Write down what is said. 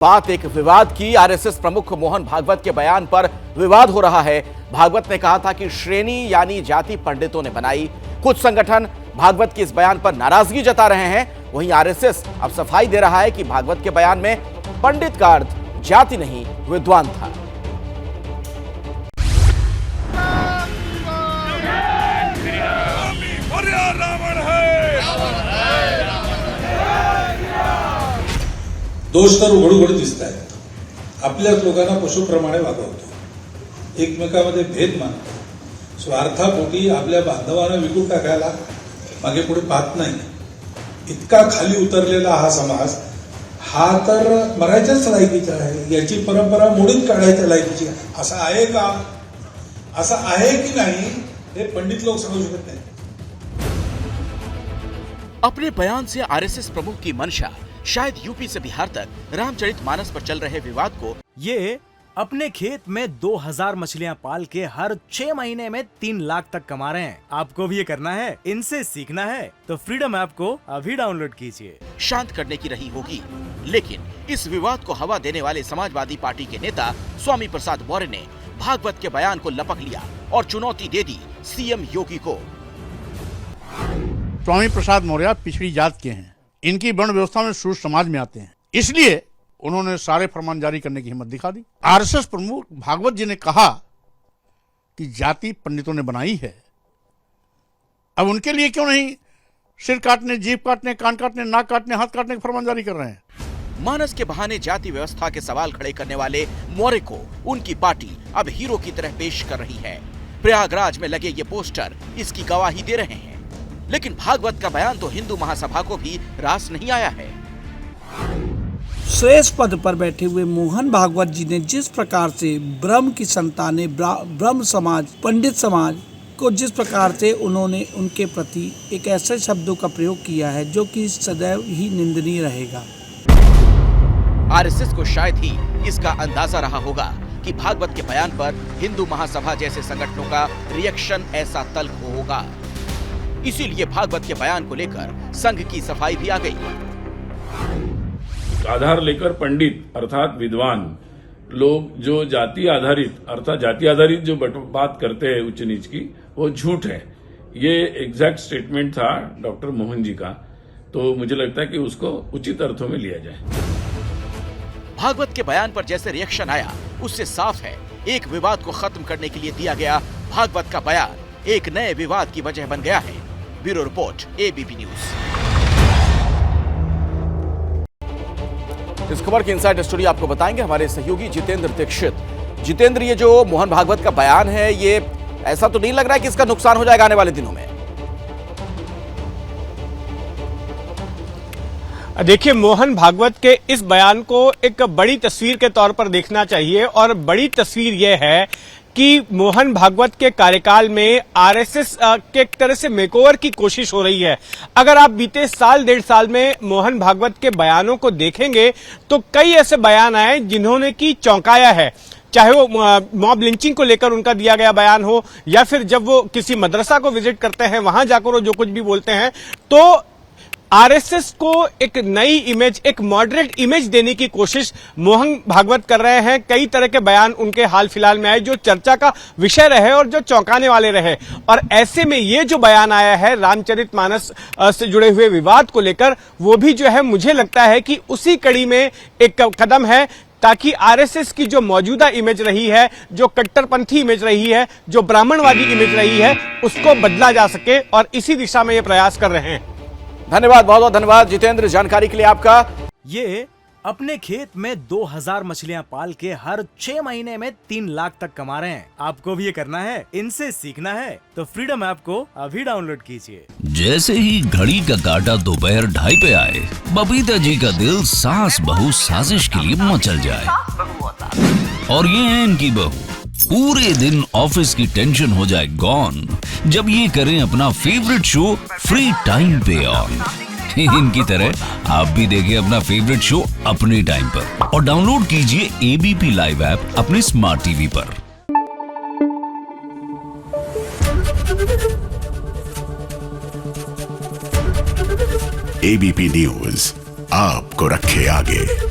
बात एक विवाद की। आरएसएस प्रमुख मोहन भागवत के बयान पर विवाद हो रहा है। भागवत ने कहा था कि श्रेणी यानी जाति पंडितों ने बनाई। कुछ संगठन भागवत के इस बयान पर नाराजगी जता रहे हैं। वहीं आरएसएस अब सफाई दे रहा है कि भागवत के बयान में पंडित का अर्थ जाति नहीं विद्वान था। दोष तर उघड उघड दिसत आहे। आपल्याच लोकांना पशुप्रमाणे वागवतो, एकमेकांमध्ये भेद मानतो, स्वार्थापोटी आपल्या बांधवांना विकून टाकायला मागे पुढे पाहत नाही। इतका खाली उतरलेला हा समाज हा तर मरायच्याच लायकीचा आहे। याची परंपरा मोडून काढायच्या लायकीची असं आहे का? असं आहे की नाही हे पंडित लोक समजू शकत नाही। अपने बयान से आरएसएस प्रमुख की मंशा शायद यूपी से बिहार तक रामचरितमानस पर चल रहे विवाद को, ये अपने खेत में 2000 मछलियां पाल के हर 6 महीने में 3 लाख तक कमा रहे हैं। आपको भी ये करना है, इनसे सीखना है तो फ्रीडम ऐप को अभी डाउनलोड कीजिए। शांत करने की रही होगी, लेकिन इस विवाद को हवा देने वाले समाजवादी पार्टी के नेता स्वामी प्रसाद मौर्य ने भागवत के बयान को लपक लिया और चुनौती दे दी सीएम योगी को। स्वामी प्रसाद मौर्य पिछड़ी जात के हैं, इनकी वर्ण व्यवस्था में शूद्र समाज में आते हैं, इसलिए उन्होंने सारे फरमान जारी करने की हिम्मत दिखा दी। आरएसएस प्रमुख भागवत जी ने कहा कि जाति पंडितों ने बनाई है। अब उनके लिए क्यों नहीं सिर काटने, जीभ काटने, कान काटने, नाक काटने, हाथ काटने के फरमान जारी कर रहे हैं? मानस के बहाने जाति व्यवस्था के सवाल खड़े करने वाले मौर्य को उनकी पार्टी अब हीरो की तरह पेश कर रही है। प्रयागराज में लगे ये पोस्टर इसकी गवाही दे रहे हैं। लेकिन भागवत का बयान तो हिंदू महासभा को भी रास नहीं आया है। श्रेष्ठ पद पर बैठे हुए मोहन भागवत जी ने जिस प्रकार से ब्रह्म की संतानें, ब्रह्म समाज, पंडित समाज को जिस प्रकार से उन्होंने उनके प्रति एक ऐसे शब्दों का प्रयोग किया है जो कि सदैव ही निंदनीय रहेगा। आरएसएस को शायद ही इसका अंदाजा रहा होगा कि भागवत के बयान पर हिंदू महासभा जैसे संगठनों का रिएक्शन ऐसा तल्ख होगा। इसीलिए भागवत के बयान को लेकर संघ की सफाई भी आ गई। आधार लेकर पंडित अर्थात विद्वान लोग जो जाति आधारित अर्थात जाति आधारित जो बात करते हैं उच्च नीच की, वो झूठ है। ये एग्जैक्ट स्टेटमेंट था डॉक्टर मोहन जी का, तो मुझे लगता है कि उसको उचित अर्थों में लिया जाए। भागवत के बयान पर जैसे रिएक्शन आया उससे साफ है एक विवाद को खत्म करने के लिए दिया गया भागवत का बयान एक नए विवाद की वजह बन गया है। Bureau report, ABP news. इस खबर की इनसाइड स्टोरी आपको बताएंगे हमारे सहयोगी जितेंद्र दीक्षित। जितेंद्र, ये जो मोहन भागवत का बयान है, ये ऐसा तो नहीं लग रहा है कि इसका नुकसान हो जाएगा आने वाले दिनों में? देखिए, मोहन भागवत के इस बयान को एक बड़ी तस्वीर के तौर पर देखना चाहिए और बड़ी तस्वीर यह है कि मोहन भागवत के कार्यकाल में आरएसएस के एक तरह से मेकओवर की कोशिश हो रही है। अगर आप बीते साल 1.5 साल में मोहन भागवत के बयानों को देखेंगे तो कई ऐसे बयान आए जिन्होंने की चौंकाया है, चाहे वो मॉब लिंचिंग को लेकर उनका दिया गया बयान हो या फिर जब वो किसी मदरसा को विजिट करते हैं वहां जाकर वो जो कुछ भी बोलते हैं। तो आरएसएस को एक नई इमेज, एक मॉडरेट इमेज देने की कोशिश मोहन भागवत कर रहे हैं। कई तरह के बयान उनके हाल फिलहाल में आए जो चर्चा का विषय रहे और जो चौंकाने वाले रहे, और ऐसे में ये जो बयान आया है रामचरितमानस से जुड़े हुए विवाद को लेकर, वो भी जो है मुझे लगता है कि उसी कड़ी में एक कदम है ताकि आरएसएस की जो मौजूदा इमेज रही है, जो कट्टरपंथी इमेज रही है, जो ब्राह्मणवादी इमेज रही है, उसको बदला जा सके, और इसी दिशा में ये प्रयास कर रहे हैं। धन्यवाद, बहुत बहुत धन्यवाद जितेंद्र, जानकारी के लिए आपका। ये अपने खेत में 2000 मछलियां पाल के हर 6 महीने में 3 लाख तक कमा रहे हैं। आपको भी ये करना है, इनसे सीखना है तो फ्रीडम ऐप को अभी डाउनलोड कीजिए। जैसे ही घड़ी का काटा दोपहर 2:30 पे आए, बबीता जी का दिल सास बहू साजिश के लिए मचल जाए। और ये है इनकी बहू, पूरे दिन ऑफिस की टेंशन हो जाए गॉन जब ये करें अपना फेवरेट शो फ्री टाइम पे ऑन। इनकी तरह आप भी देखें अपना फेवरेट शो अपने टाइम पर और डाउनलोड कीजिए एबीपी लाइव ऐप अपने स्मार्ट टीवी पर। एबीपी न्यूज आपको रखे आगे।